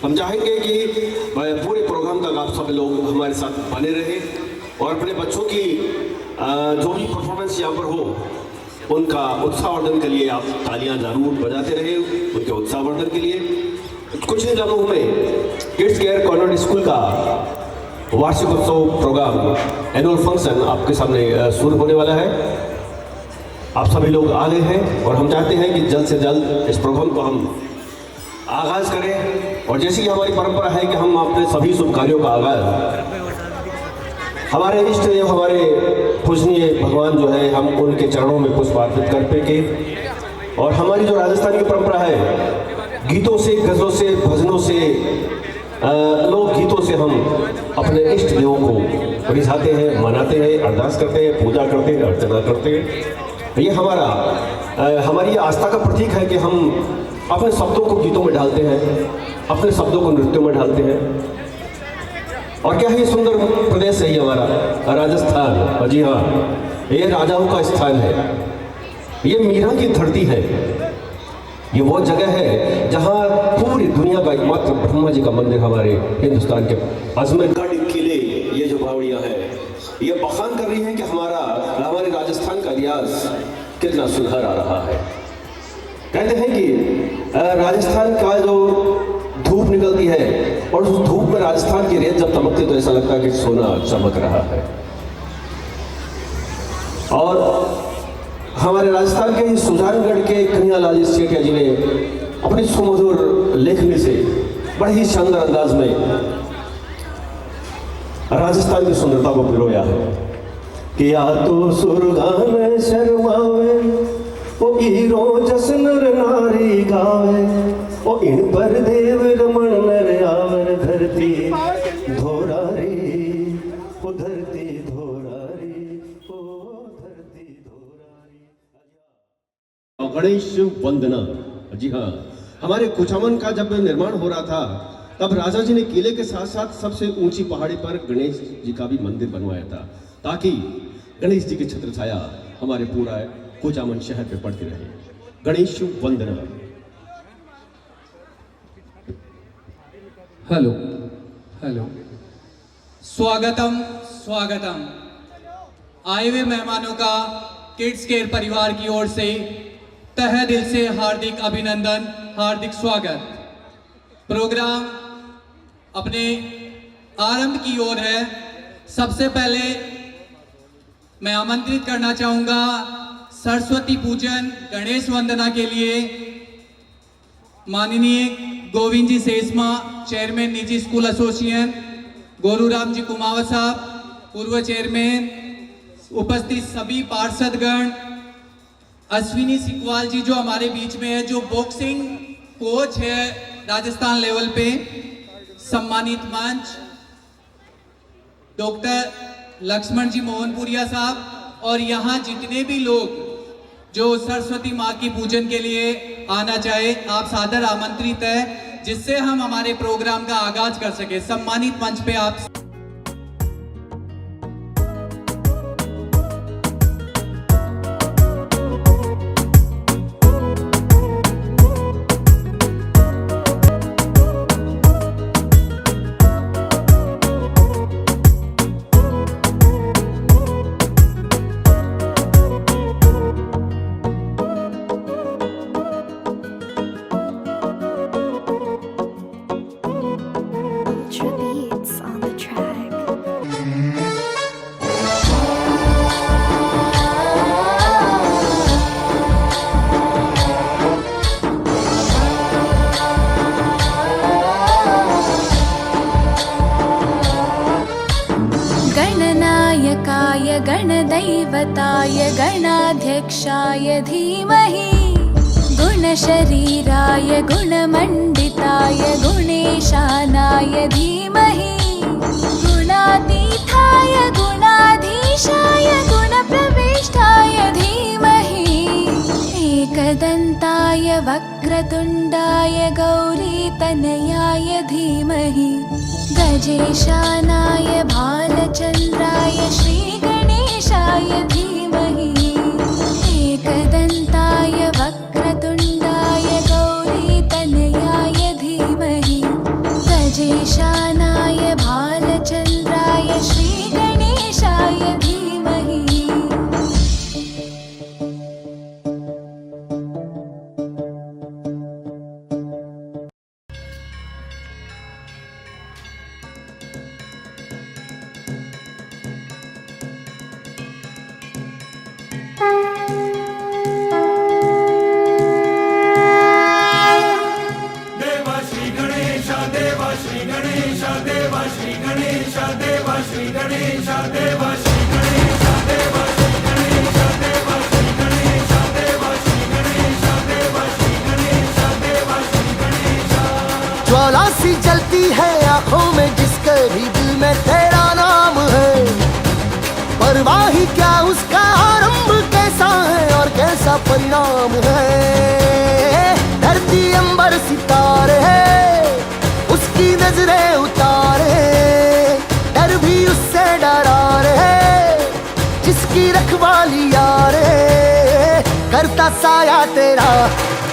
हम चाहेंगे कि पूरे प्रोग्राम तक आप सब लोग हमारे साथ बने रहे और अपने बच्चों की जो भी परफॉर्मेंस यहाँ पर हो उनका उत्साहवर्धन के लिए आप तालियां ज़रूर बजाते रहे, उनके उत्साहवर्धन के लिए। कुछ ही दिनों में किड्स केयर कॉन्वेंट स्कूल का वार्षिक उत्सव प्रोग्राम एनुअल फंक्शन आपके सामने शुरू होने वाला है। आप सभी लोग आ गए हैं और हम चाहते हैं कि जल्द से जल्द इस प्रोग्राम को हम आगाज़ करें। और जैसी हमारी परंपरा है कि हम अपने सभी शुभ कार्यों का आगाज़ हमारे इष्ट देव, हमारे पूजनीय भगवान जो है, हम उनके चरणों में पुष्प अर्पित करते के। और हमारी जो राजस्थान की परंपरा है, गीतों से, गज़लों से, भजनों से, लोक गीतों से हम अपने इष्ट देवों को रिझाते हैं, मनाते हैं, अरदास करते हैं, पूजा करते हैं, अर्चना करते हैं। ये हमारी आस्था का प्रतीक है कि हम अपने शब्दों को गीतों में ढालते हैं, अपने शब्दों को नृत्यों में ढालते हैं। और क्या ही सुंदर प्रदेश है ये हमारा राजस्थान। और जी हाँ, ये राजाओं का स्थान है, ये मीरा की धरती है। ये वो जगह है जहाँ पूरी दुनिया का एकमात्र ब्रह्मा जी का मंदिर हमारे हिंदुस्तान के अजमेरगढ़ किले, ये जो बावड़ियाँ हैं, ये बखान कर रही हैं कि हमारे राजस्थान का इतिहास कितना सुधार आ रहा है। कहते हैं कि राजस्थान का जो धूप निकलती है और उस धूप में राजस्थान की रेत जब चमकती तो ऐसा लगता है कि सोना चमक रहा है। और हमारे राजस्थान के सुजानगढ़ के कन्हैयालाल सेठिया जी ने अपनी सुमधुर लेखनी से बड़े ही शानदार अंदाज में राजस्थान की सुंदरता को पिरोया है कि या तो सुरगा में शर्मावे ओ हीरो जसन नर नारी गावे ओ इन पर देव रमण नर आवर धरती धोरारी ओ धरती धोरारी ओ धरती धोरारी। गणेश वंदना। जी हाँ, हमारे कुचामन का जब निर्माण हो रहा था तब राजा जी ने किले के साथ साथ सबसे ऊंची पहाड़ी पर गणेश जी का भी मंदिर बनवाया था ताकि गणेश जी की छत्र छाया हमारे पूरा कुचामन शहर पे पड़ती रहे। गणेश वंदना। हेलो हेलो, स्वागतम स्वागतम। आए हुए मेहमानों का किड्स केयर परिवार की ओर से तहे दिल से हार्दिक अभिनंदन, हार्दिक स्वागत। प्रोग्राम अपने आरंभ की ओर है। सबसे पहले मैं आमंत्रित करना चाहूंगा सरस्वती पूजन गणेश वंदना के लिए माननीय गोविंद जी सेसमा, चेयरमैन निजी स्कूल एसोसिएशन, गोरूराम जी कुमावत साहब, पूर्व चेयरमैन, उपस्थित सभी पार्षदगण, अश्विनी सिकवाल जी जो हमारे बीच में है, जो बॉक्सिंग कोच है राजस्थान लेवल पे, सम्मानित मंच डॉक्टर लक्ष्मण जी मोहनपुरिया साहब, और यहाँ जितने भी लोग जो सरस्वती माँ की पूजन के लिए आना चाहे, आप सादर आमंत्रित है, जिससे हम हमारे प्रोग्राम का आगाज कर सके। सम्मानित मंच पे आप गणदैवताय गणाध्यक्षाय धीमहि गुणशरीराय गुणमण्डिताय गुणेशानाय धीमहि गुणातीताय गुणाधीशाय गुणप्रविष्टाय धीमहि एकदन्ताय वक्रतुण्डाय गौरीतनयाय धीमहि गजेशानाय भालचन्द्राय श्रीगणेशाय धीमहि एकदन्ताय वक्रतुण्डाय गौरीतनयाय धीमहि ज्वाला सी जलती है आंखों में जिसके भी दिल में तेरा नाम है। परवाह ही क्या उसका आरंभ कैसा है और कैसा परिणाम है। धरती अंबर सितारे है उसकी नजरें उतारे, डर भी उससे डरा रे जिसकी रखवाली यारे। करता साया तेरा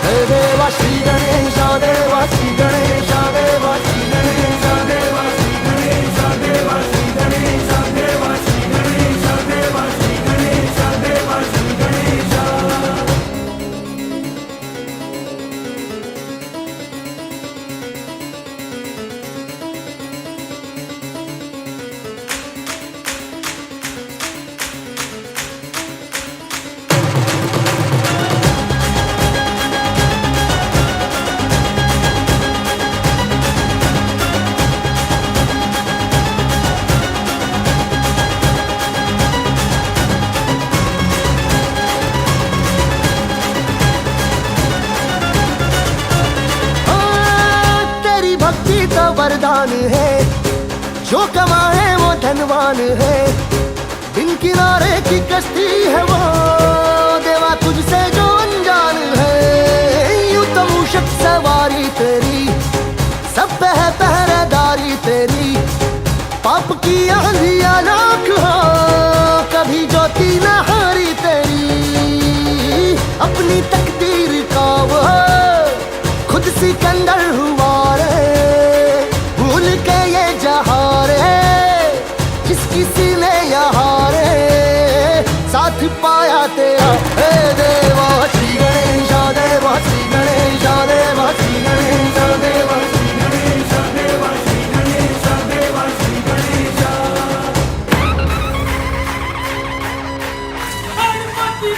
हे देवा श्री गणेश देवा श्री गणेश देवा श्री गणेश देवा श्री गणेश देवा श्री गणेश देवा श्री गणेश देवा श्री गणेश देवा श्री गणेश। भक्ति तो वरदान है, जो कमाए वो धनवान है। दिन किनारे की कश्ती है वो देवा तुझसे जो अनजान है। यूं तो मूषक सवारी तेरी सब पे है पहरेदारी तेरी। पाप की आंधियां लाख हो कभी ज्योति न हारी तेरी। अपनी तकदीर का वो खुद सिकंदर हुआ रे, भूल के ये जहां रे जिसकी सीने यहाँ रे। साथ पाया तेरा हे देवा श्री गणेश देवा श्री गणेश देवा श्री गणेश देवा श्री गणेश देवा श्री गणेश देवा श्री गणेश। गणपति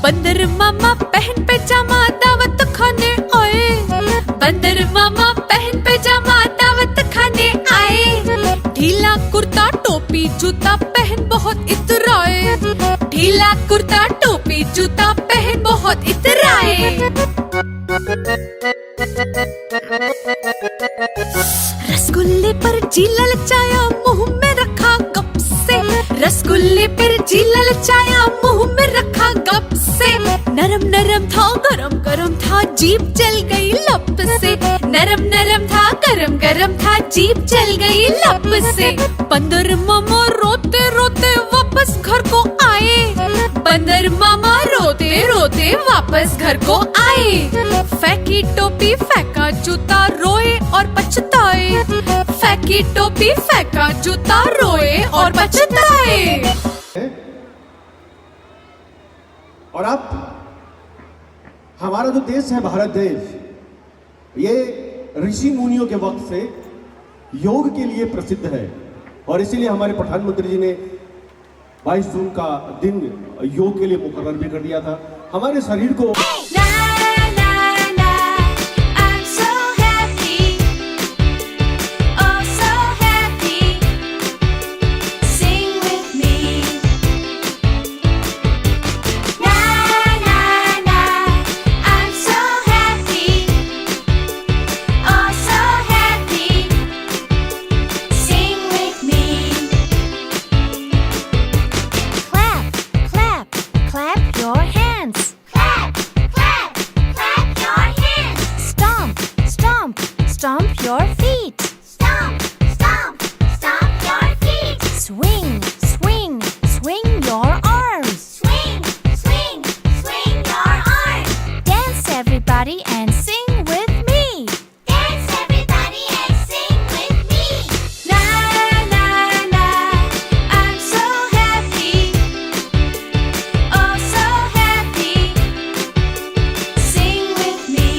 बंदर मामा पहन पैजामा दावत खाने आए। बंदर मामा पहन पैजामा दावत खाने आए। ढीला कुर्ता टोपी जूता पहन बहुत इतराए। ढीला कुर्ता टोपी जूता पहन बहुत इतराए। रसगुल्ले पर जी ललचाया मुंह में रखा गप से। रसगुल्ले पर जी ललचाया मुंह में रखा गप से। नरम नरम था गरम गरम था जीभ जल गई लप से। नरम नरम था गरम गरम था जीभ जल गई लप से। बंदर मामा रोते रोते वापस घर को आए। बंदर मामा रोते रोते वापस घर को आए। फेंकी टोपी फेंका जूता रोए और पछताए। फेंकी टोपी फेंका जूता रोए और पछताए। और अब हमारा जो देश है भारत देश, ये ऋषि मुनियों के वक्त से योग के लिए प्रसिद्ध है। और इसीलिए हमारे प्रधानमंत्री जी ने 22 जून का दिन योग के लिए मुकर्रर भी कर दिया था। हमारे शरीर को Stomp your feet. Stomp, stomp, stomp your feet. Swing, swing, swing your arms. Swing, swing, swing your arms. Dance everybody and sing with me. Dance everybody and sing with me. Na na na, I'm so happy. Oh so happy. Sing with me.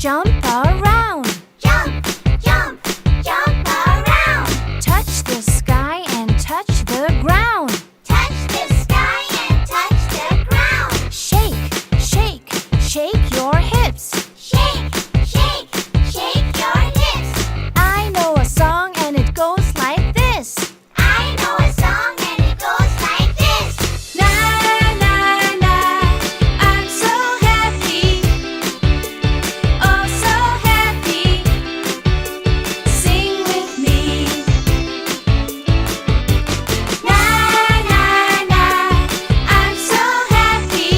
Jump around. Jump, jump, jump around. Touch the sky and touch the ground. Touch the sky and touch the ground. Shake, shake, shake your hips. Shake, shake, shake your hips. I know a song and it goes like this. I know a song and it goes like this. Na na na, I'm so happy. Oh so happy. Sing with me. Na na na, I'm so happy.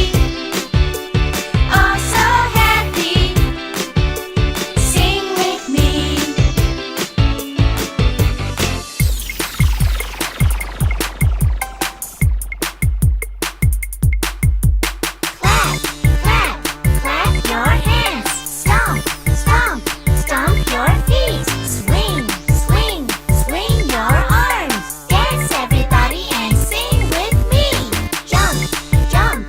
Oh so happy. Sing with me. Clap, clap, clap your hands. Stomp, stomp, stomp your feet. Swing, swing, swing your arms. Dance everybody and sing with me. Jump, jump,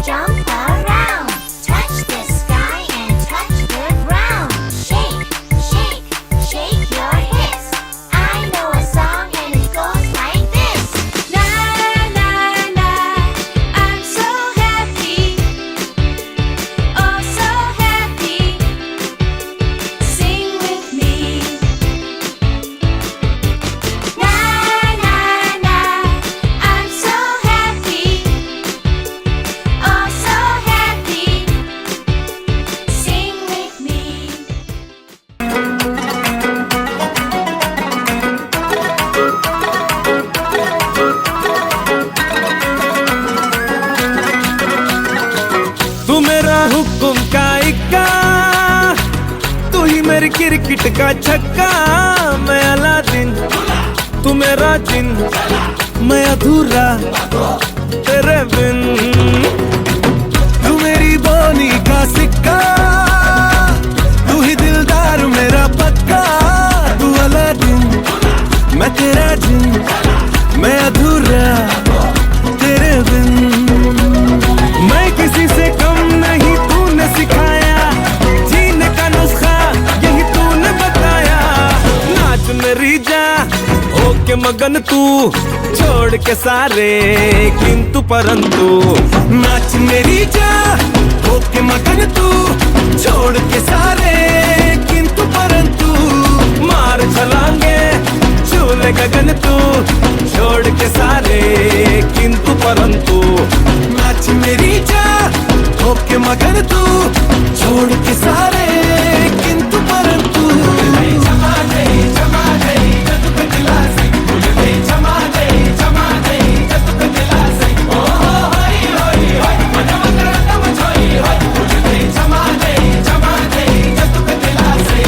jump around. Touch the sky and touch the ground. Shake, shake, shake your hips. I know a song and it goes like this. Na na na, I'm so happy. Oh so happy. Sing with me. Na na na, I'm so happy. Oh so happy. Sing with me. तू मेरा हुक्म का इक्का, तू ही मेरी cricket का छक्का। मैं अलादीन, तू मेरा जिन, मैं अधूरा तेरे बिन। तू मेरी बोली का सिक्का, तू ही दिलदार मेरा पक्का। तू अलादीन, मैं तेरा जिन, मगन तू, छोड़ के सारे किंतु परंतु। नाच मेरी जान होके मगन तू, छोड़ के सारे किंतु परंतु। मार छलांगे झूले गगन तू, छोड़ के सारे किंतु परंतु। नाच मेरी जान होके मगन तू, छोड़ के सारे किंतु परंतु। जमा गई जमा गई जब तक दिला से, जमा गई जमा गई जब तक दिला से। ओ होई होई होई मनम करतम छोई होई, जमा गई जब तक दिला से।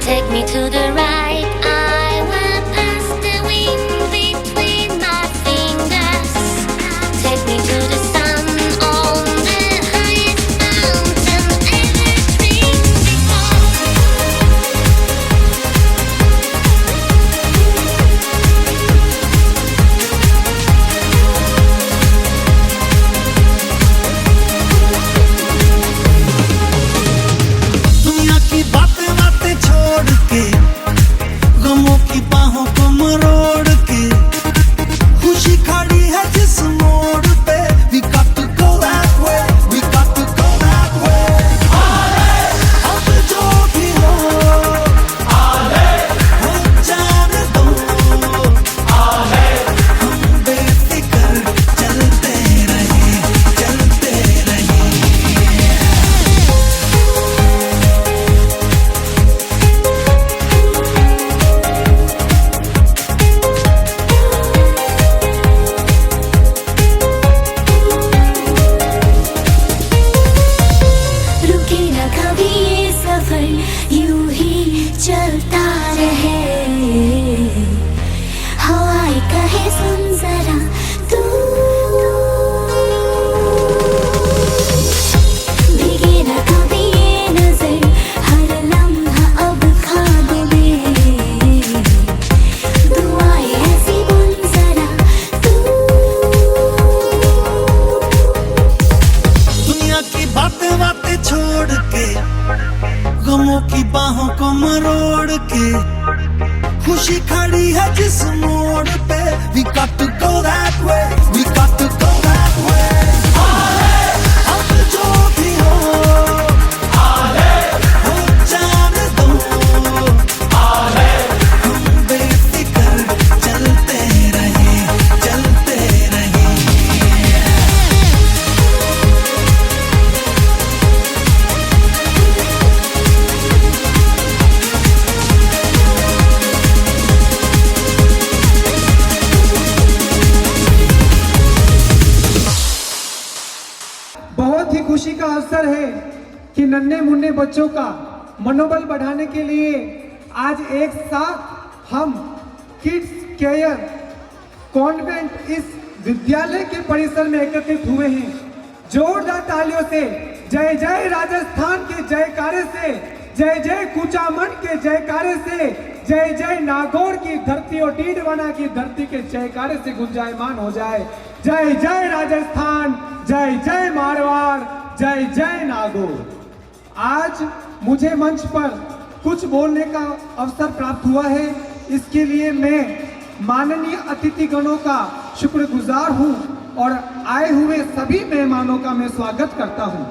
Take me to the right, I will pass the wind between my fingers. Take me to the sun on the highest mountain ever dreamed दुनिया की बातें बातें छोड़ के, गमों की बाहों को मरोड़ के, खुशी खड़ी है जिस मोड़ पे। We got to go that way, we got to go that way. अब जो भी हो जाने दो, हम बेफिक्र चलते रहे, चलते रहे। रुके न कभी ये सफर, यूं ही चलता रहे। हवाएं कहे सुन जरा तू, भीगे न कभी ये नजर, हर लम्हा अब ख्वाब में। दुआएं ऐसी बुन जरा तू। दुनिया की बातें बातें छोड़ के, गमों की बाहों को मरोड़ के, खुशी खड़ी है जिस मोड़ पे। We got to go that way, we got to go that way. अब जो भी हो जाने दो, हम बेफिक्र चलते रहे, चलते रहे। बहुत ही खुशी का अवसर है कि नन्हे मुन्ने बच्चों का मनोबल बढ़ाने के लिए आज एक साथ हम किड्स केयर कॉन्वेंट इस विद्यालय के परिसर में एकत्रित हुए हैं। जोरदार तालियों से जय जय राजस्थान के जयकारे से, जय जय कुचामन के जयकारे से, जय जय नागौर की धरती और डीडवाना की धरती के जयकारे से गुंजायमान हो जाए। जय जय राजस्थान, जय जय मारवाड़, जय जय नागौर। आज मुझे मंच पर कुछ बोलने का अवसर प्राप्त हुआ है, इसके लिए मैं माननीय अतिथिगणों का शुक्रगुजार हूं और आए हुए सभी मेहमानों का मैं स्वागत करता हूं।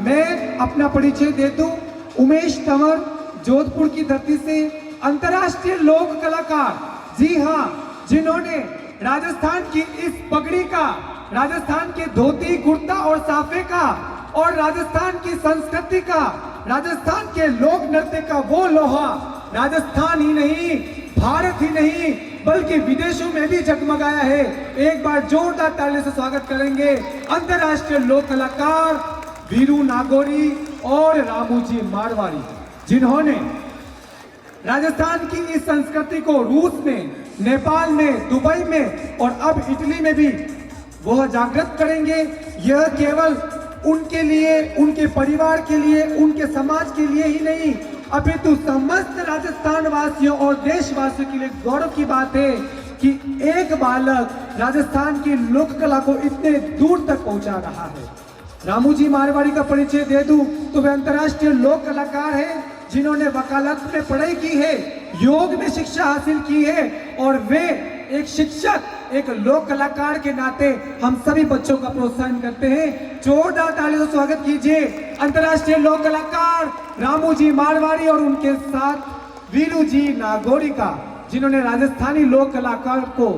मैं अपना परिचय दे दूं, उमेश तंवर, जोधपुर की धरती से अंतर्राष्ट्रीय लोक कलाकार। जी हाँ, जिन्होंने राजस्थान की इस पगड़ी का, राजस्थान के धोती कुर्ता और साफे का और राजस्थान की संस्कृति का, राजस्थान के लोक नृत्य का वो लोहा राजस्थान ही नहीं, भारत ही नहीं बल्कि विदेशों में भी जगमगाया है। एक बार जोरदार ताली से स्वागत करेंगे अंतर्राष्ट्रीय लोक कलाकार वीरू नागौरी और रामूजी मारवाड़ी, जिन्होंने राजस्थान की इस संस्कृति को रूस में, नेपाल में, दुबई में और अब इटली में भी वह जागृत करेंगे। यह केवल उनके लिए, उनके परिवार के लिए, उनके समाज के लिए ही नहीं अपितु समस्त राजस्थान वासियों और देशवासियों के लिए गौरव की बात है कि एक बालक राजस्थान की लोक कला को इतने दूर तक पहुंचा रहा है। रामू जी मारवाड़ी का परिचय दे दूं तो वे अंतर्राष्ट्रीय लोक कलाकार हैं जिन्होंने वकालत में पढ़ाई की है, योग में शिक्षा हासिल की है और वे एक शिक्षक, एक लोक कलाकार के नाते हम सभी बच्चों का प्रोत्साहन करते हैं। जोरदार तालियों से स्वागत कीजिए अंतर्राष्ट्रीय लोक कलाकार रामू जी मारवाड़ी और उनके साथ वीरू जी नागौरी का, जिन्होंने राजस्थानी लोक कलाकार को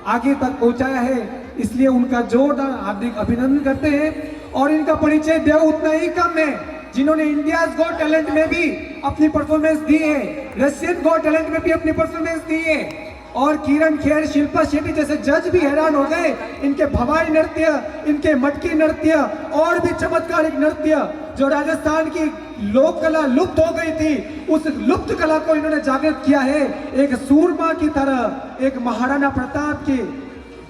आगे तक पहुंचाया है। इसलिए उनका जोरदार हार्दिक अभिनंदन करते हैं। और इनका परिचय देव उतना ही कम है जिन्होंने इंडिया गॉट टैलेंट में भी अपनी परफॉर्मेंस दी है, रशियन गॉट टैलेंट में भी अपनी परफॉर्मेंस दी है। और किरण खेर, शिल्पा शेट्टी जैसे जज भी हैरान हो गए इनके भवाई नृत्य, इनके मटकी नृत्य और भी चमत्कारिक नृत्य जो राजस्थान की लोक कला लुप्त हो गई थी, उस लुप्त कला को इन्होंने जागृत किया है। एक सूरमा की तरह, एक महाराणा प्रताप के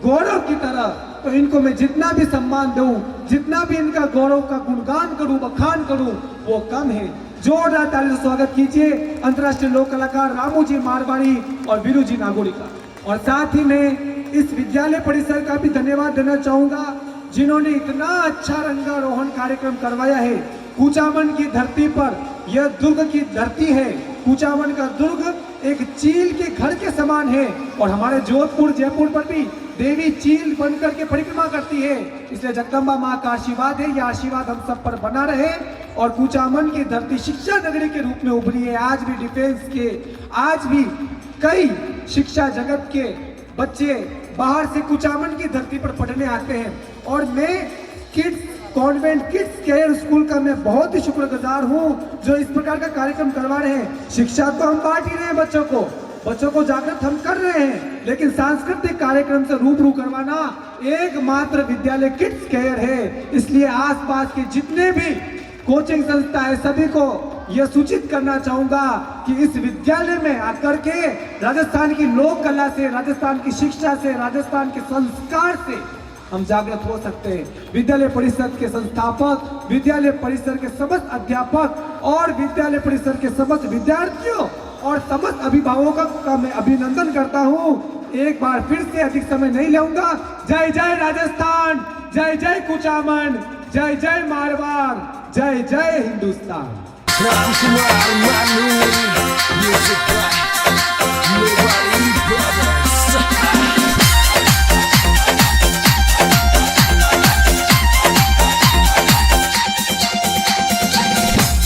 गौरव की तरह। तो इनको मैं जितना भी सम्मान दूं, जितना भी इनका गौरव का गुणगान करूं, बखान करूं, वो कम है। जोरदार ताली से स्वागत कीजिए अंतर्राष्ट्रीय लोक कलाकार रामू जी मारवाड़ी और वीरू जी नागौरी का। और साथ ही मैं इस विद्यालय परिसर का भी धन्यवाद देना चाहूंगा जिन्होंने इतना अच्छा रंगारोहण कार्यक्रम करवाया है। कुचामन की धरती पर, यह दुर्ग की धरती है। कुचामन का दुर्ग एक चील के घर के समान है और हमारे जोधपुर, जयपुर पर भी देवी चील बनकर के परिक्रमा करती है। इसलिए जगदम्बा माँ का आशीर्वाद है, यह आशीर्वाद हम सब पर बना रहे। और कुचामन की धरती शिक्षा नगरी के रूप में उभरी है। आज भी डिफेंस के, आज भी कई शिक्षा जगत के बच्चे बाहर से कुचामन की धरती पर पढ़ने आते हैं। और मैं kids convent, kids care school का मैं बहुत ही शुक्रगुजार हूँ जो इस प्रकार का कार्यक्रम करवा रहे हैं। शिक्षा तो हम बांट ही रहे हैं, बच्चों को जागृत हम कर रहे हैं, लेकिन सांस्कृतिक कार्यक्रम से रूबरू करवाना एकमात्र विद्यालय किड्स केयर है। इसलिए आसपास के जितने भी कोचिंग संस्था है सभी को यह सूचित करना चाहूंगा कि इस विद्यालय में आकर के राजस्थान की लोक कला से, राजस्थान की शिक्षा से, राजस्थान के संस्कार से हम जागृत हो सकते हैं। विद्यालय परिषद के संस्थापक, विद्यालय परिसर के समस्त अध्यापक और विद्यालय परिसर के समस्त विद्यार्थियों और समस्त अभिभावकों का मैं अभिनंदन करता हूं। एक बार फिर से अधिक समय नहीं लूंगा। जय जय राजस्थान, जय जय कुचामन, जय जय मारवाड़, जय जय हिंदुस्तान।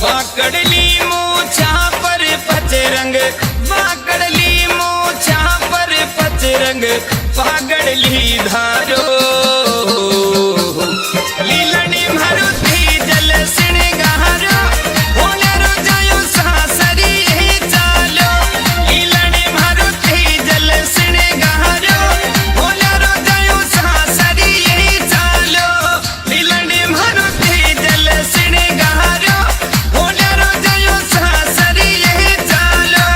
वाकड़ली मूछा पर पचरंग, वाकड़ली मूछा पर पचरंग, पागड़ली धारो लीलनी मारुति जल सिणगारो, होलरो जायो सासरी चालो, लीलनी मारुति जल सिणगारो, होलरो जायो सासरी चालो, लीलनी मारुति जल सिणगारो, होलरो जायो सासरी चालो।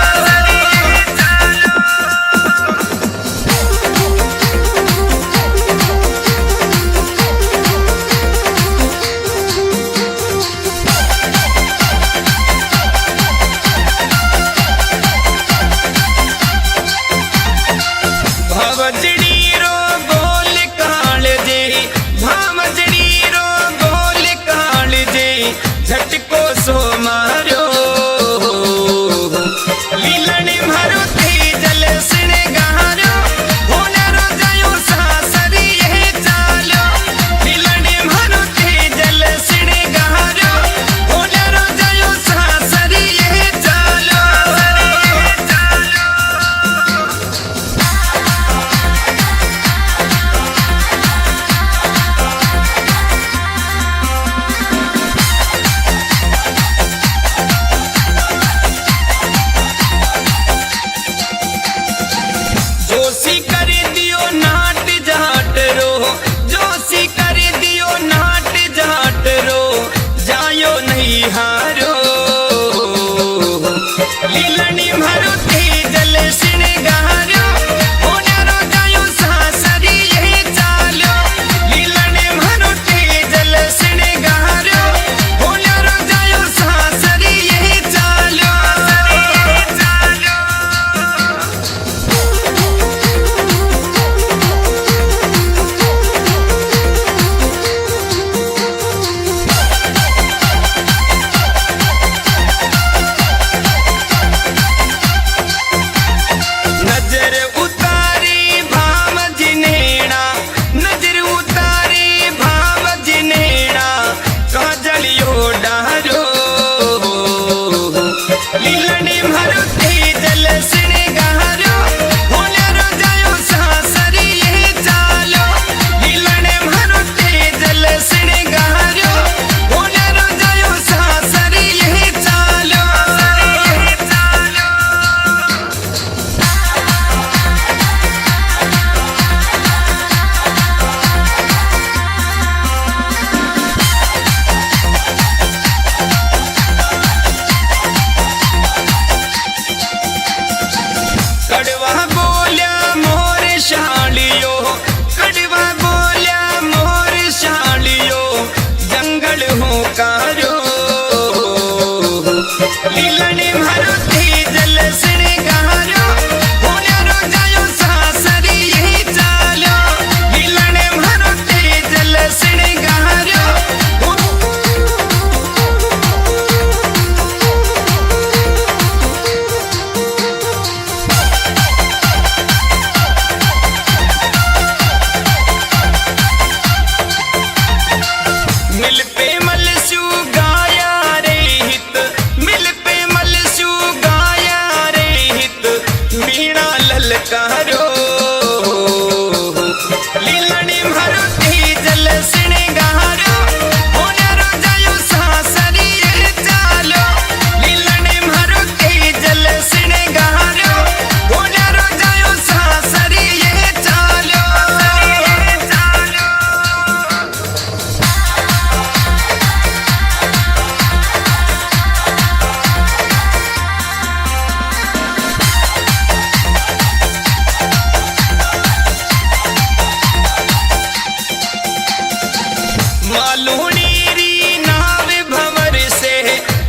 मालूनी री नाव भंवर से,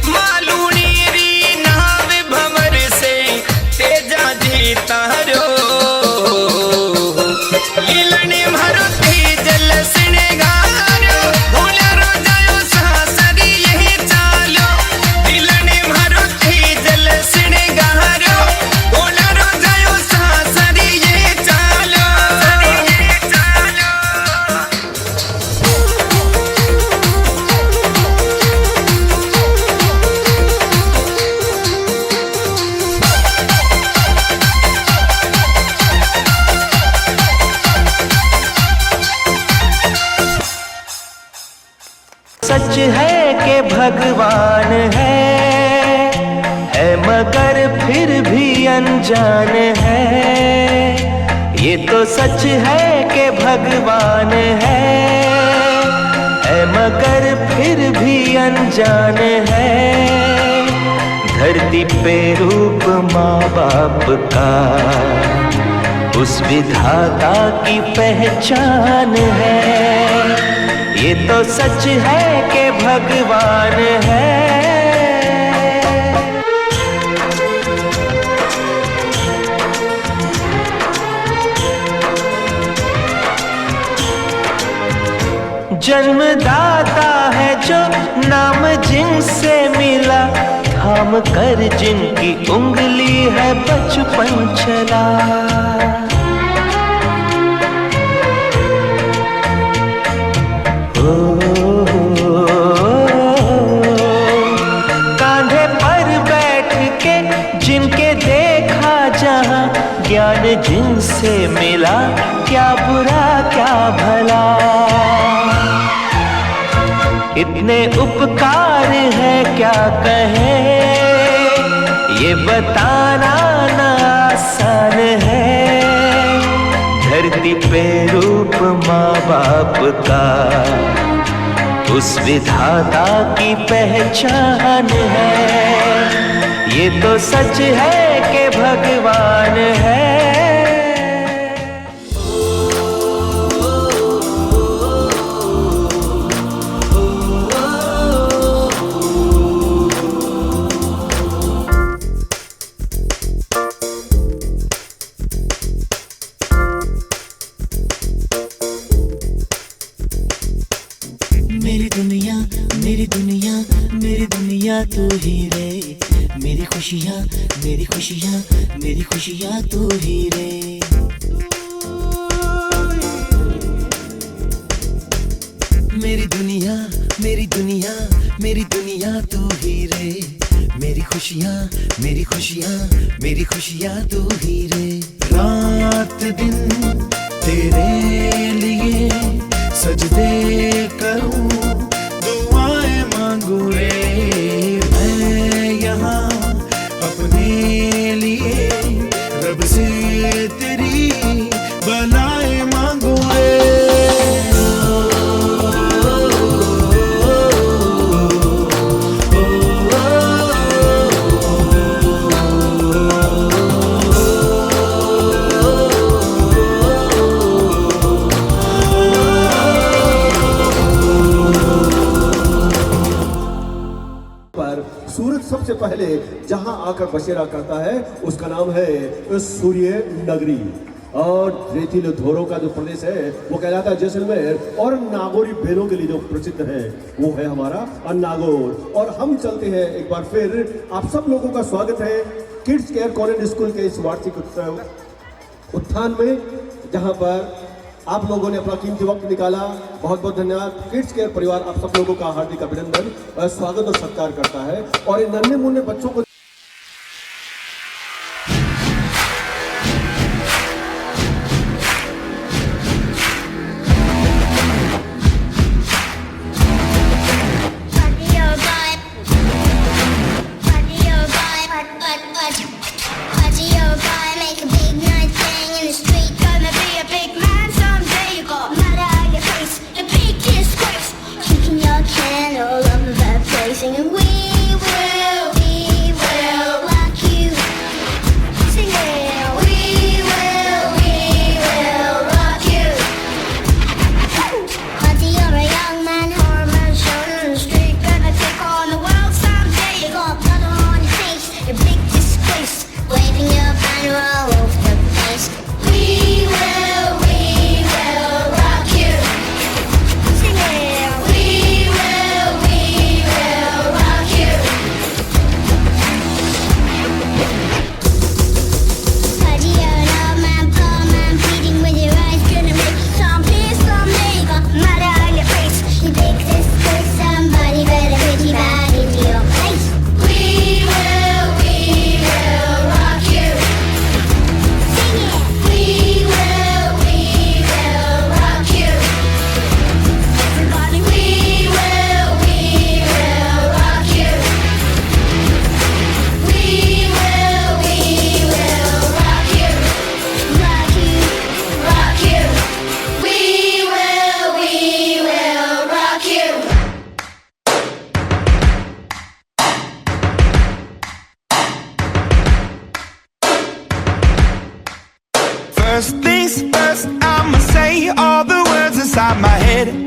मालूनी री नाव भंवर से तेजा जी तारो लीलने मारुति जल सिने गारो भोला रो जायो सासरी यही चालो लीलने मारुति जल सिने गारो भोला रो जायो सासरी यही चालो। सच है कि भगवान है मगर फिर भी अनजान है। ये तो सच है कि भगवान है मगर फिर भी अनजान है। धरती पे रूप माँ बाप का उस विधाता की पहचान है। ये तो सच है कि भगवान है। जन्मदाता है जो नाम जिनसे मिला, थाम कर जिनकी उंगली है बचपन चला। कांधे पर बैठ के जिनके देखा जहां, ज्ञान जिनसे मिला क्या बुरा क्या भला। इतने उपकार है क्या कहे, ये बताना ना आसान है। धरती पे रूप माँ बाप का उस विधाता की पहचान है। ये तो सच है कि भगवान है। मेरी दुनिया मेरी दुनिया मेरी दुनिया तू ही रे। मेरी खुशियाँ मेरी खुशियाँ मेरी खुशियाँ तू ही रे। मेरी दुनिया मेरी दुनिया मेरी दुनिया तू ही रे। मेरी खुशियाँ मेरी खुशियाँ मेरी खुशियाँ तू ही रे। रात दिन तेरे लिए सजदे करूं दुआएं मांगू रे। मैं यहाँ अपने लिए रब से तेरी भलाई मांगू रे। सूरज सबसे पहले जहां आकर बसेरा करता है उसका नाम है सूर्य नगरी। और रेतीले धोरों का जो प्रदेश है वो कहलाता है जैसलमेर। और नागौरी बेलों के लिए जो प्रसिद्ध है वो है हमारा नागौर। और हम चलते हैं एक बार फिर। आप सब लोगों का स्वागत है किड्स केयर कॉन्वेंट स्कूल के इस वार्षिक उत्थान में, जहां पर आप लोगों ने अपना कीमती वक्त निकाला। बहुत बहुत धन्यवाद। किड्स केयर परिवार आप सब लोगों का हार्दिक अभिनंदन और स्वागत और सत्कार करता है। और इन नन्हे मुन्ने बच्चों को Singing we will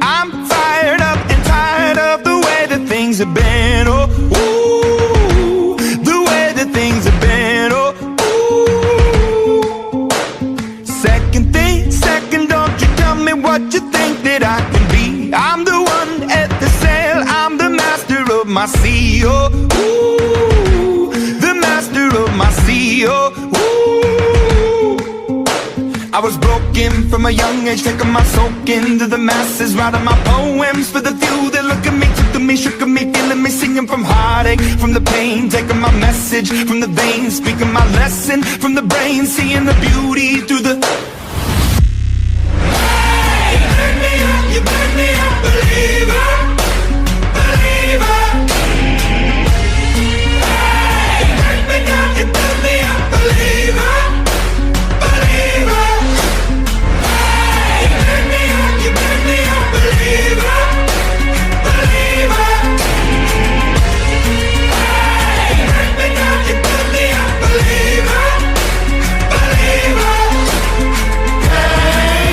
I'm fired up and tired of the way that things have been. Oh, ooh, the way that things have been. Oh, ooh. Second, don't you tell me what you think that I can be. I'm the one at the sail, I'm the master of my sea. Oh, ooh, the master of my sea. Oh, ooh. I was broken from a young age, taking my soak into the masses, writing my poems for the few that look at me, took to me, shook at me, feeling me, singing from heartache, from the pain, taking my message from the veins, speaking my lesson from the brain, seeing the beauty through the. Hey, you burn me up, believer, believer. Hey, you burn me down, you burn me up, believer, believer. You burn me up, believer, believer. Hey, you burn me down, you burn me up, believer, believer. Hey,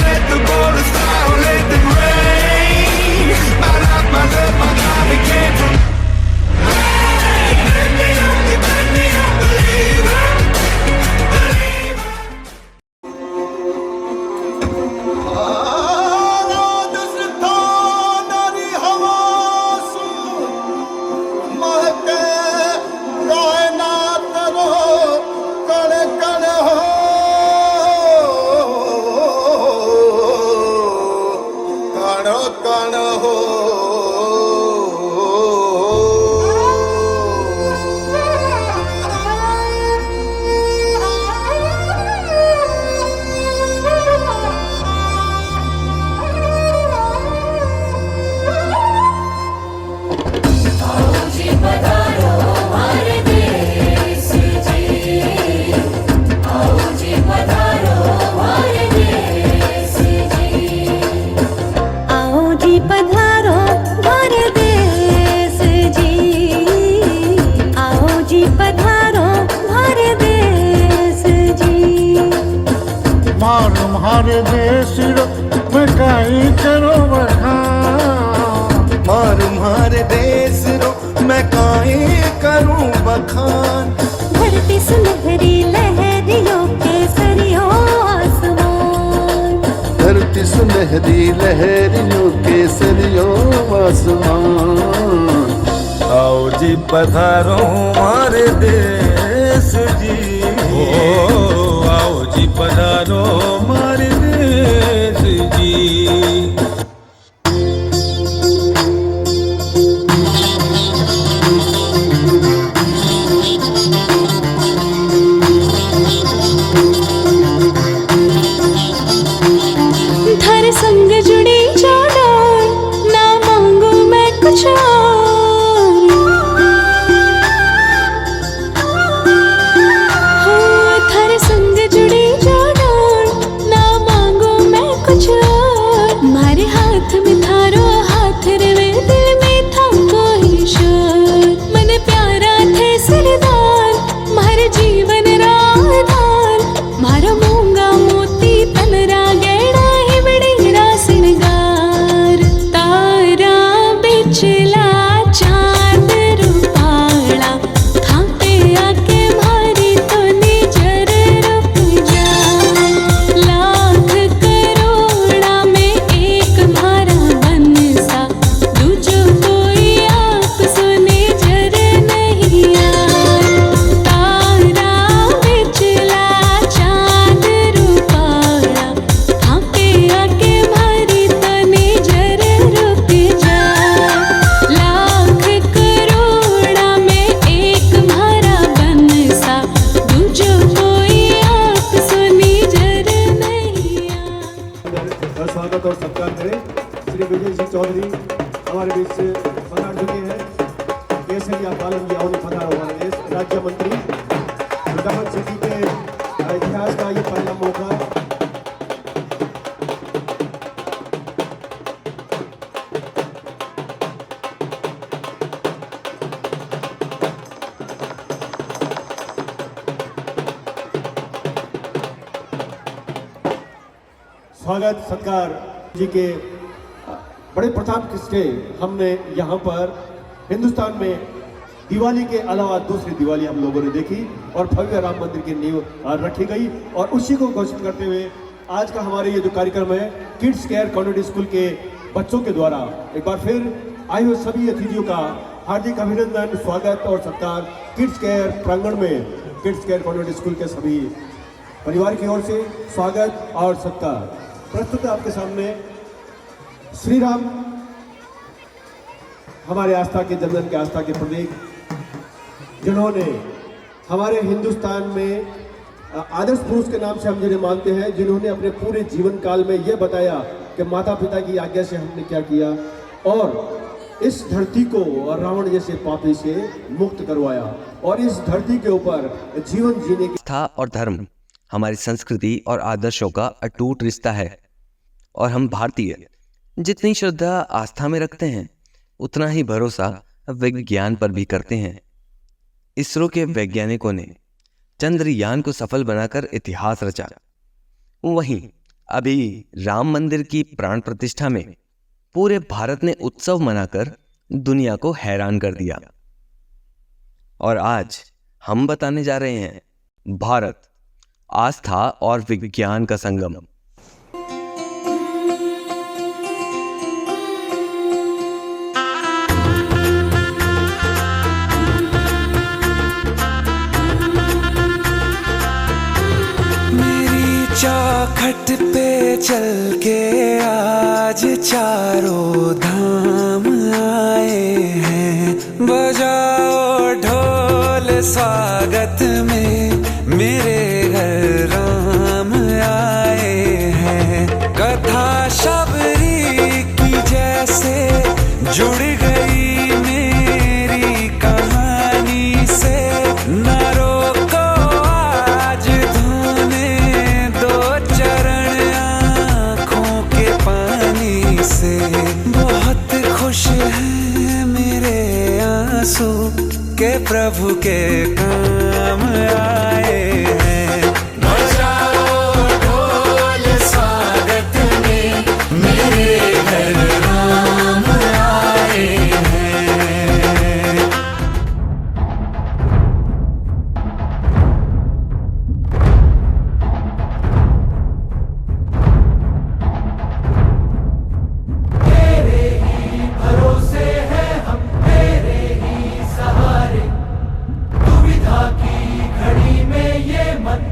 let the borders down, let them rain. My life, my love, my God, we came from. Hey, you burn me up, believer, believer. हमारे देश में काई करो बखान, मार मारे देश रो मैं काहे करूं बखान। धरती सुनहरी लहरियों के सरियों आसमान, धरती सुनहरी लहरियों के सरियों आसमान। आओ जी पधारो हमारे देश जी, ओ आओ जी पधारो हमारे देश जी। धर संग जुड़ी जो डोर, ना मांगू मैं कुछ और। हो धर संग जुड़ी जो डोर, ना मांगू मैं कुछ और। मारे हाथ में थारो हाथ रवे, दिल में था कोई शोर। मन प्यारा थे सरदार, मारे जीवन रा आधार। मारो मूंगा मोती तलरा गैड़ा हिवड़ी रा सिंगार। तारा बिचला चांद रूपाला, थापे आके मारी तो निजर रुक जा। लाख करोड़ा में एक मारा बनसा, दूजो कोई आप सुने जर नहीं यार। तारा बिचला चांद रूपाला, थापे आके मारी तो निजर रुक जा। लाख करोड़ा में एक मारा बनसा, दूजो कोई आप सुनी जर नहीं यार। स्वागत और सत्कार करें। श्री विजय सिंह चौधरी हमारे बीच से पधार चुके हैं। केसरिया पालन किया उन्हें पधार हमारे देश राज्य मंत्री। वृंदावन सिटी के इतिहास का ये पहला मौका। स्वागत सत्कार जी के बड़े प्रताप से हमने यहाँ पर हिंदुस्तान में दिवाली के अलावा दूसरी दिवाली हम लोगों ने देखी और भव्य राम मंदिर की नींव रखी गई। और उसी को घोषित करते हुए आज का हमारे ये जो कार्यक्रम है किड्स केयर कॉन्वेंट स्कूल के बच्चों के द्वारा एक बार फिर आए हुए सभी अतिथियों का हार्दिक अभिनंदन, स्वागत और सत्कार किड्स केयर प्रांगण में किड्स केयर कॉन्वेंट स्कूल के सभी परिवार की ओर से स्वागत और सत्कार। प्रस्तुत है आपके सामने श्री राम, हमारे आस्था के जन के आस्था के प्रतीक, जिन्होंने हमारे हिंदुस्तान में आदर्श पुरुष के नाम से हम जिन्हें मानते हैं, जिन्होंने अपने पूरे जीवन काल में यह बताया कि माता पिता की आज्ञा से हमने क्या किया और इस धरती को रावण जैसे पापी से मुक्त करवाया और इस धरती के ऊपर जीवन जीने की आस्था और धर्म हमारी संस्कृति और आदर्शों का अटूट रिश्ता है और हम भारतीय जितनी श्रद्धा आस्था में रखते हैं उतना ही भरोसा विज्ञान पर भी करते हैं। इसरो के वैज्ञानिकों ने चंद्रयान को सफल बनाकर इतिहास रचा। वहीं अभी राम मंदिर की प्राण प्रतिष्ठा में पूरे भारत ने उत्सव मनाकर दुनिया को हैरान कर दिया। और आज हम बताने जा रहे हैं भारत, आस्था और विज्ञान का संगम। चौखट पे चल के आज चारों धाम आए हैं, बजाओ ढोल स्वागत में मेरे घर राम आए हैं। कथा शबरी की जैसे जुड़ गई मेरी कहानी से, न रोको आज धोने से। बहुत खुश है मेरे आंसू के प्रभु के काम आए हैं। बजाओ ढोल स्वागत में मेरे घर राम आए हैं। की घड़ी में ये मन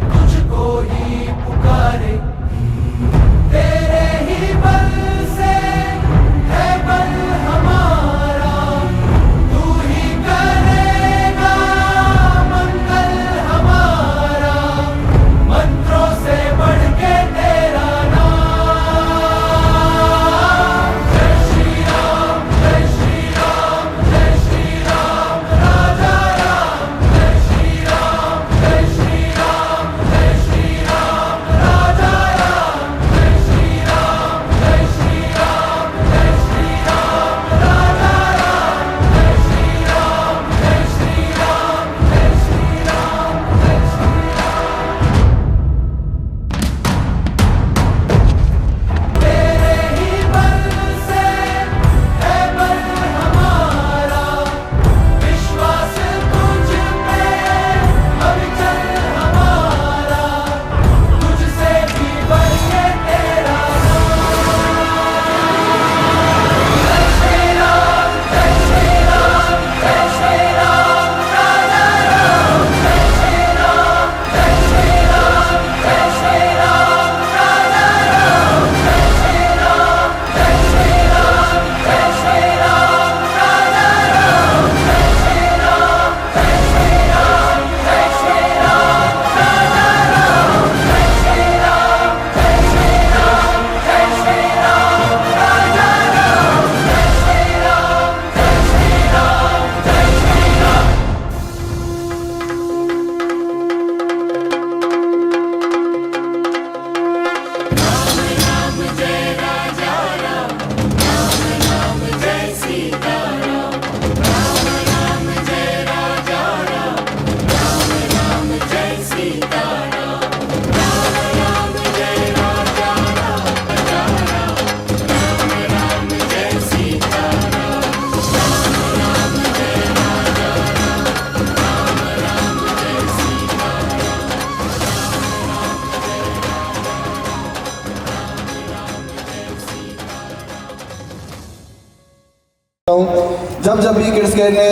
जब जब भी किड्स केयर ने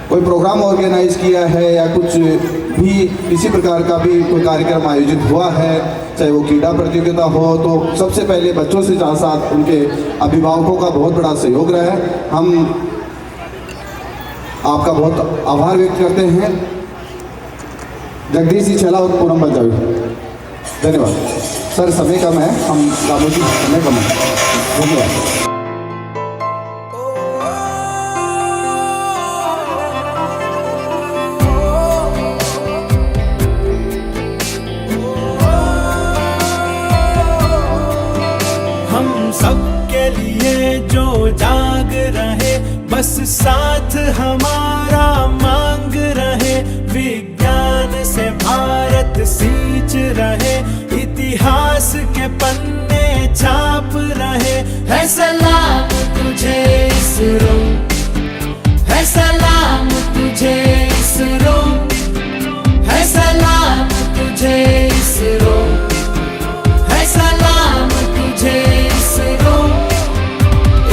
कोई प्रोग्राम ऑर्गेनाइज किया है या कुछ भी इसी प्रकार का भी कोई कार्यक्रम आयोजित हुआ है, चाहे वो क्रीड़ा प्रतियोगिता हो, तो सबसे पहले बच्चों से साथ साथ उनके अभिभावकों का बहुत बड़ा सहयोग रहा है। हम आपका बहुत आभार व्यक्त करते हैं। जगदीश जी छेला और पूनम पंजाबी, धन्यवाद सर। समय कम है, हम कामों की समय कम है, धन्यवाद। सबके लिए जो जाग रहे, बस साथ हमारा मांग रहे। विज्ञान से भारत सींच रहे, इतिहास के पन्ने छाप रहे। है सलाम तुझे इसरो, है सलाम तुझे इसरो, है सलाम तुझे इसरो, है सलाम तुझे इसरो।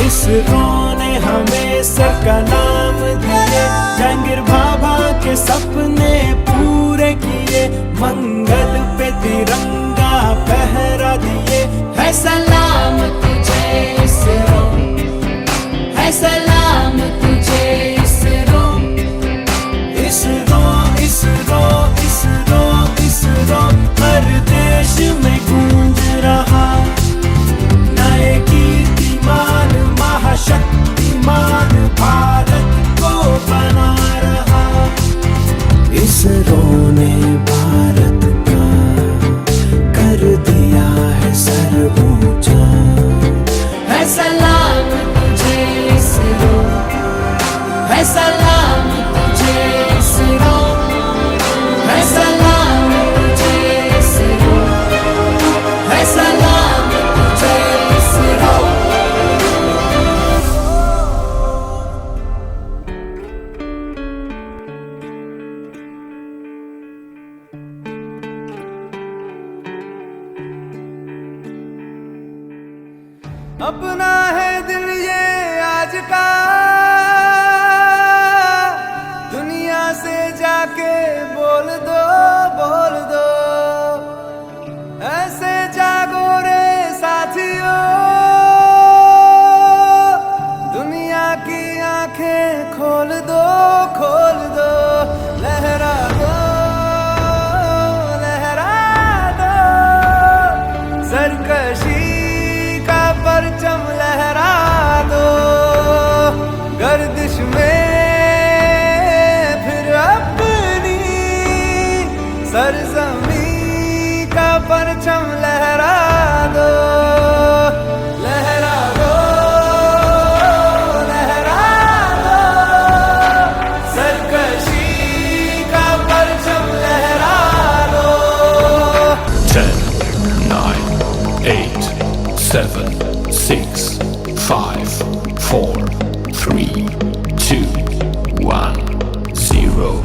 इसरो ने हमें सर का नाम दिए, जहांगीर भाभा के सपने पूरे किए। मंगल पे तिरंगा फहरा दिए। है सलाम तुझे इसरो, है सलाम तुझे इसरो। इसरो इसरो इसरो इसरो हर देश में गूंज रहा। नए कीर्तिमान महाशक्तिमान भारत को बना रहा। इसरो ने भारत का कर दिया है सर ऊंचा। है सलाम तुझे इसरो, है सलाम तुझे इसरो, है सलाम तुझे इसरो, है सलाम तुझे इसरो। अपना है दिल ये आज का, दुनिया से जाके बोल दो, बोल दो। ऐसे जागो रे साथियों, दुनिया की आंखें खोल दो, खोल दो। लहरा दो, लहरा दो, सरकशी का परचम लहरा दो। गर्दिश में फिर अपनी सरजमी का परचम लहरा दो। लहरा दो, लहरा दो, सरकशी का परचम लहरा दो। 10, 9, 8, 7, 6, 5, 4, 3, 2, 1, 0.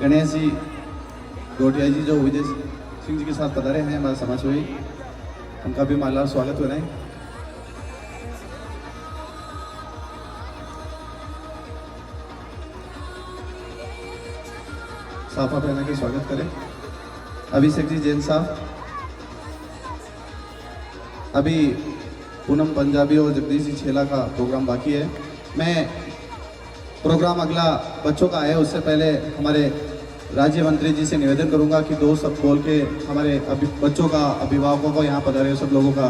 गणेश जी गोटिया जी जो विजय सिंह जी के साथ पधारे हैं हमारे समाज में, उनका भी माला स्वागत हो रहा है। साफा पहना के स्वागत करें। अभिषेक जी जैन साहब, अभी पूनम पंजाबी और जगदीश जी छेला का प्रोग्राम बाकी है। मैं प्रोग्राम अगला बच्चों का है उससे पहले हमारे राज्य मंत्री जी से निवेदन करूंगा कि दो सब बोल के हमारे बच्चों का, अभिभावकों को, यहाँ पधारे सब लोगों का,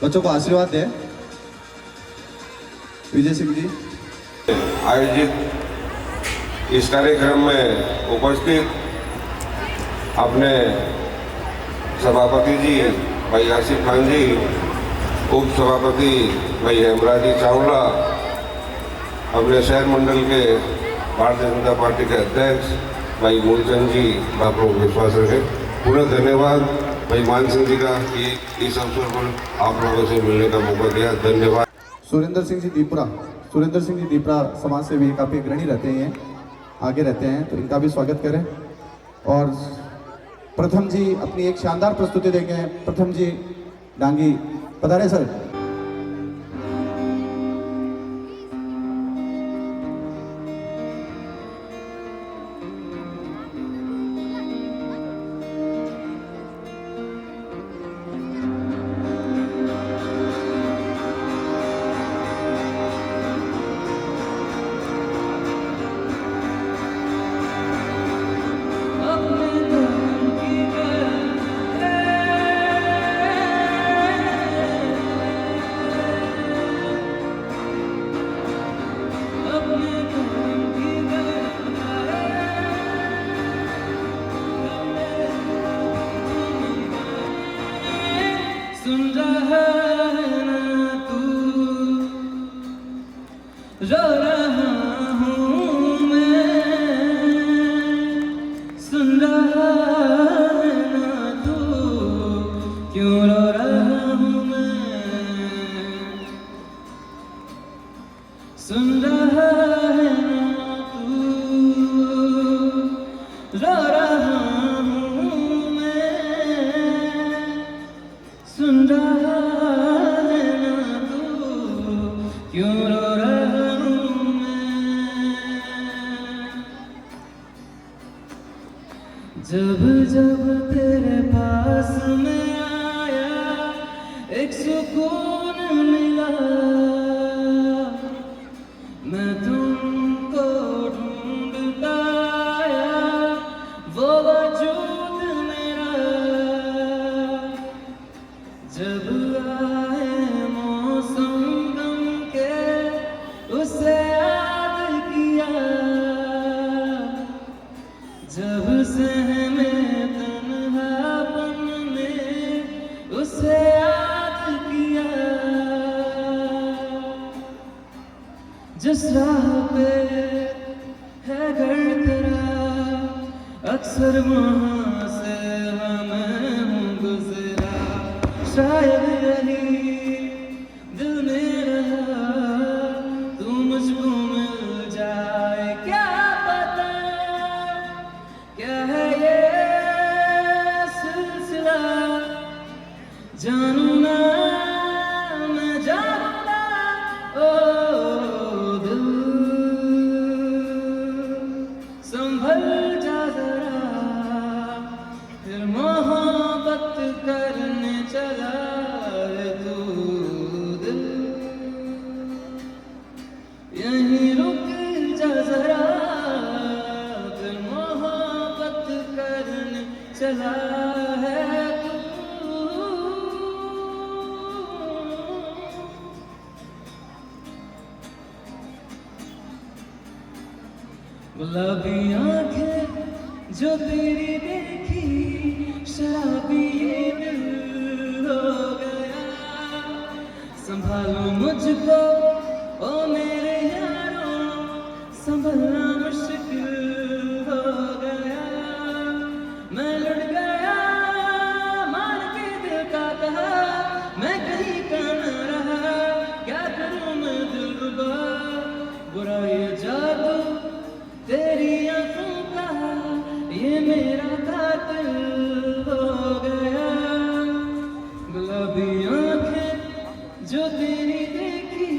बच्चों को आशीर्वाद दें। विजय सिंह जी। आयोजित इस कार्यक्रम में उपस्थित अपने सभापति जी भाई आसिफ खान जी, उप सभापति भाई हेमराज जी चावला, अपने शहर मंडल के भारतीय जनता पार्टी के अध्यक्ष भाई मूलचंद जी, आप लोग विश्वास रखें। पुनः धन्यवाद भाई मान सिंह जी का कि इस अवसर पर आप लोगों से मिलने का मौका दिया। धन्यवाद। सुरेंद्र सिंह जी दीपरा समाज से भी काफ़ी अग्रणी रहते हैं, आगे रहते हैं, तो इनका भी स्वागत करें। और प्रथम जी अपनी एक शानदार प्रस्तुति देंगे। प्रथम जी डांगी पधारे सर। जब जब तेरे पास में आया एक सुकून मिला, मैं तुमको ढूंढता आया वो वजूद मेरा। जब आए मौसम गम के उसे याद किया, जब सहमे तन्हापन में उसे याद किया। जिस राह पे है घर तेरा अक्सर वहाँ से मैं हूँ गुजरा। शायद यही दिल में रहा तू मुझको मिल जाए, क्या पता क्या है ये सिलसिला। जानू ना मैं जानू ना ओ दिल, संभल जा जरा फिर मोहब्बत करने चला है तू दिल। यहीं रुक जा जरा फिर मोहब्बत करने चला है तू। गुलाबी आंखें जो तेरी देखी, शराबी ये दिल हो गया। संभालो मुझको ओ मेरे यारों, संभलना मुश्किल हो गया। मैं लुट गया मान के दिल का कहा, मैं कहीं का न रहा, क्या करूं मैं दिलरुबा। बुरा ये जादू तेरी आंखों का, ये मेरा कातिल हो गया। गुलाबी आंखें जो तेरी देखी,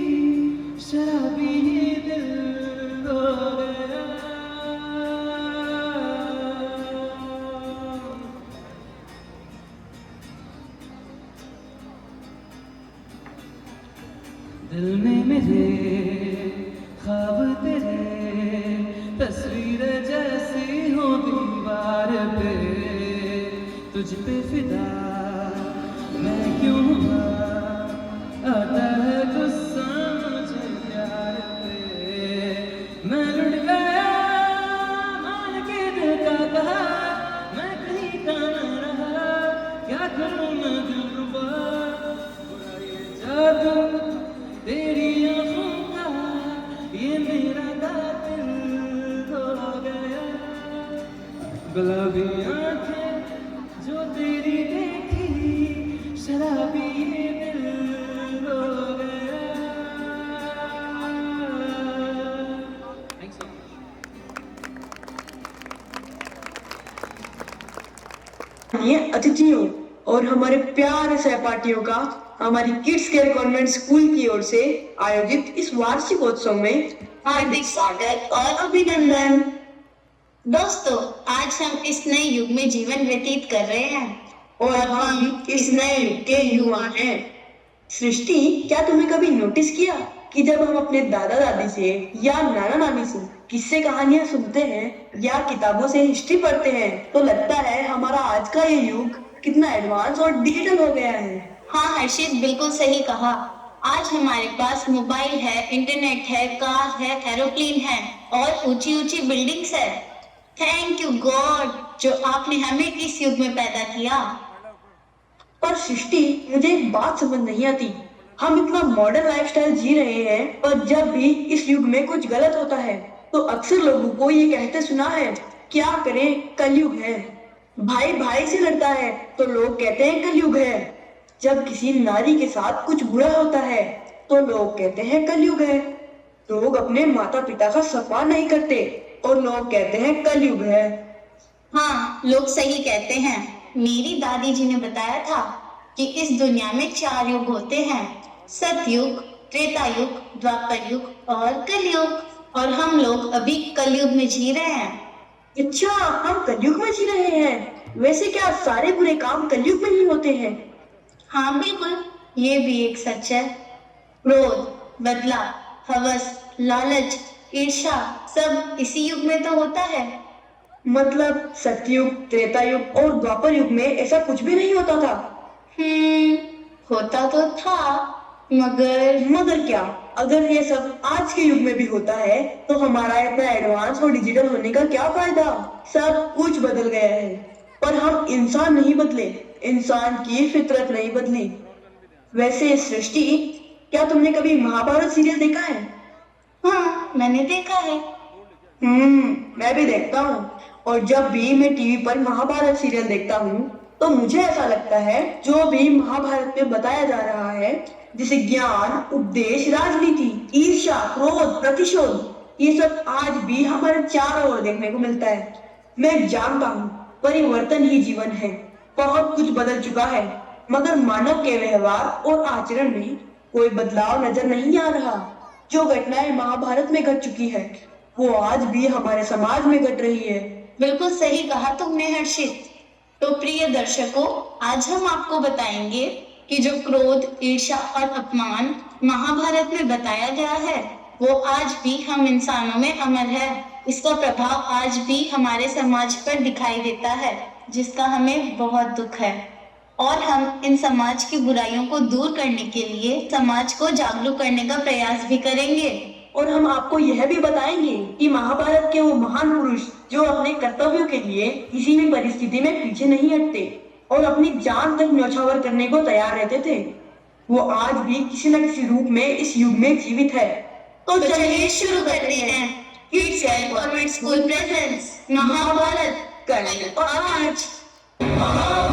शराबी ये दिल हो गया। दिल में मेरे ख्वाब तेरे, तस्वीर जैसी हो दीवार पे, तुझ पे फिदा मैं क्यों हुआ, आता है गुस्सा मुझे प्यार पे, मैं लुट गया मान के दिल का कहा, मैं कहीं का न रहा, क्या करूं मैं दिलरुबा, बुरा ये जादू तेरी आंखों का, ये मेरा कातिल हो गया, गुलाबी आंखें जो तेरी देखी, शराबी ये दिल हो गया। अतिथियों और हमारे प्यारे सहपाठियों का हमारी किड्स केयर कॉन्वेंट स्कूल की ओर से आयोजित इस वार्षिकोत्सव में हार्दिक स्वागत और अभिनंदन। दोस्तों, आज हम इस नए युग में जीवन व्यतीत कर रहे हैं और हम इस नए युग के युवा हैं। सृष्टि, क्या तुमने कभी नोटिस किया कि जब हम अपने दादा दादी से या नाना नानी से किस्से कहानियां सुनते हैं या किताबों से हिस्ट्री पढ़ते हैं तो लगता है हमारा आज का ये युग कितना एडवांस और डिजिटल हो गया है। हाँ हर्षित, बिल्कुल सही कहा। आज हमारे पास मोबाइल है, इंटरनेट है, कार है, एरोप्लेन है और ऊंची ऊंची बिल्डिंग्स है। थैंक यू गॉड जो आपने हमें इस युग में पैदा किया। पर सृष्टि, मुझे एक बात समझ नहीं आती। हम इतना मॉडर्न लाइफस्टाइल जी रहे हैं पर जब भी इस युग में कुछ गलत होता है तो अक्सर लोगों को ये कहते सुना है, क्या करें कलयुग है। भाई भाई से लड़ता है तो लोग कहते हैं कलयुग है। जब किसी नारी के साथ कुछ बुरा होता है तो लोग कहते हैं कलयुग है। लोग अपने माता पिता का सम्मान नहीं करते और लोग कहते हैं कलयुग है। हाँ, लोग सही कहते हैं। मेरी दादी जी ने बताया था कि इस दुनिया में 4 युग होते हैं, सतयुग, त्रेता युग, द्वापर युग और कलयुग, और हम लोग अभी कलयुग में जी रहे हैं। अच्छा, हम कलयुग में जी रहे हैं। वैसे क्या सारे बुरे काम कलयुग में ही होते हैं? हाँ बिल्कुल, ये भी एक सच है। क्रोध, बदला, हवस, लालच, ईर्ष्या सब इसी युग में तो होता है। मतलब सतयुग, त्रेता युग और द्वापर युग में ऐसा कुछ भी नहीं होता था? होता तो था, मगर क्या? अगर ये सब आज के युग में भी होता है तो हमारा इतना एडवांस और डिजिटल होने का क्या फायदा? सब कुछ बदल गया है पर हम इंसान नहीं बदले, इंसान की फितरत नहीं बदली। वैसे सृष्टि, क्या तुमने कभी महाभारत सीरियल देखा है? हाँ, मैंने देखा है। मैं भी देखता हूँ और जब भी मैं टीवी पर महाभारत सीरियल देखता हूँ तो मुझे ऐसा लगता है जो भी महाभारत में बताया जा रहा है, जैसे ज्ञान, उपदेश, राजनीति, ईर्ष्या, क्रोध, प्रतिशोध, ये सब आज भी हमारे चारों ओर देखने को मिलता है। मैं जानता हूँ परिवर्तन ही जीवन है, बहुत कुछ बदल चुका है, मगर मानव के व्यवहार और आचरण में कोई बदलाव नजर नहीं आ रहा। जो घटनाएं महाभारत में घट चुकी है वो आज भी हमारे समाज में घट रही है। बिल्कुल सही कहा तुमने हर्षित। तो प्रिय दर्शकों, आज हम आपको बताएंगे कि जो क्रोध, ईर्ष्या और अपमान महाभारत में बताया गया है वो आज भी हम इंसानों में अमर है। इसका प्रभाव आज भी हमारे समाज पर दिखाई देता है, जिसका हमें बहुत दुख है। और हम इन समाज की बुराइयों को दूर करने के लिए समाज को जागरूक करने का प्रयास भी करेंगे। और हम आपको यह भी बताएंगे कि महाभारत के वो महान पुरुष जो अपने कर्तव्यों के लिए किसी भी परिस्थिति में पीछे नहीं हटते और अपनी जान तक न्यौछावर करने को तैयार रहते थे, वो आज भी किसी न किसी रूप में इस युग में जीवित है। तो चलिए शुरू करते हैं। Kids care convent school presents Mahabharat कल और आज।